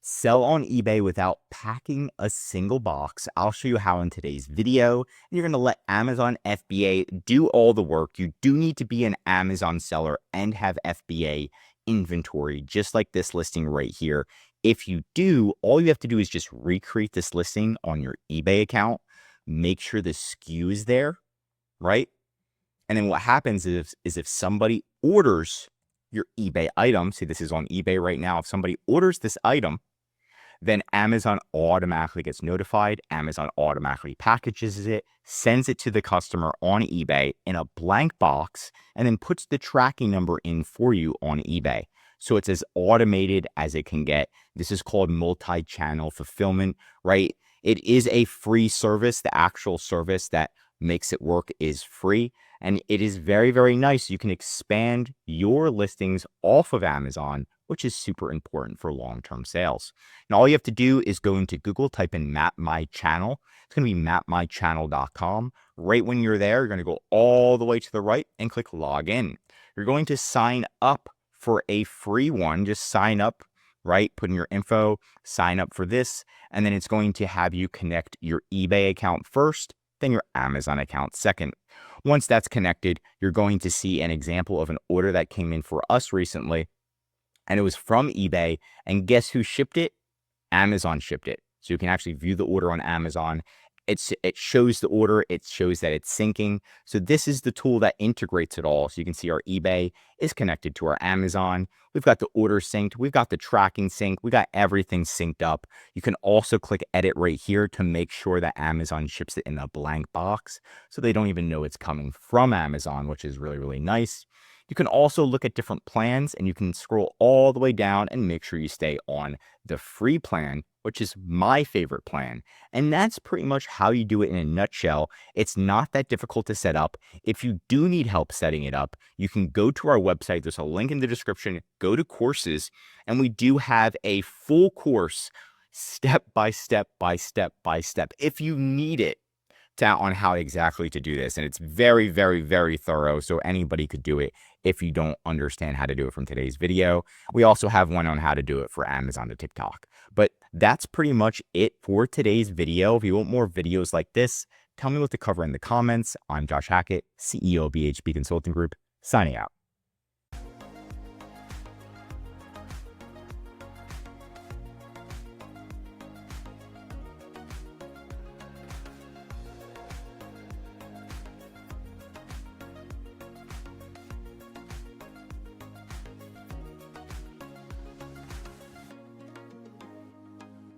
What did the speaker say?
Sell on eBay without packing a single box. I'll show you how in today's video. And you're going to let Amazon FBA do all the work. You do need to be an Amazon seller and have FBA inventory, just like this listing right here. If you do, all you have to do is just recreate this listing on your eBay account. Make sure the SKU is there, right? And then what happens is if somebody orders your eBay item, see this is on eBay right now. If somebody orders this item, then Amazon automatically gets notified. Amazon automatically packages it, sends it to the customer on eBay in a blank box, and then puts the tracking number in for you on eBay. So it's as automated as it can get. This is called multi-channel fulfillment, right? It is a free service. The actual service that makes it work is free. And it is very, very nice. You can expand your listings off of Amazon, which is super important for long-term sales. And all you have to do is go into Google, type in Map My Channel. It's going to be mapmychannel.com. Right when you're there, you're going to go all the way to the right and click Log In. You're going to sign up for a free one. Just sign up, right? Put in your info, sign up for this, and then it's going to have you connect your eBay account first, then your Amazon account second. Once that's connected, you're going to see an example of an order that came in for us recently, and it was from eBay. And guess who shipped it? Amazon shipped it. So you can actually view the order on Amazon. It shows the order. It shows that it's syncing. So this is the tool that integrates it all. So you can see our eBay is connected to our Amazon. We've got the order synced. We've got the tracking synced. We got everything synced up. You can also click edit right here to make sure that Amazon ships it in a blank box, so they don't even know it's coming from Amazon, which is really, really nice. You can also look at different plans, and you can scroll all the way down and make sure you stay on the free plan, which is my favorite plan. And that's pretty much how you do it in a nutshell. It's not that difficult to set up. If you do need help setting it up, you can go to our website. There's a link in the description. Go to courses, and we do have a full course, step by step by step by step, if you need it, on how exactly to do this. And it's very, very, very thorough. So anybody could do it if you don't understand how to do it from today's video. We also have one on how to do it for Amazon to TikTok. But that's pretty much it for today's video. If you want more videos like this, tell me what to cover in the comments. I'm Josh Hackett, CEO of BHP Consulting Group, signing out.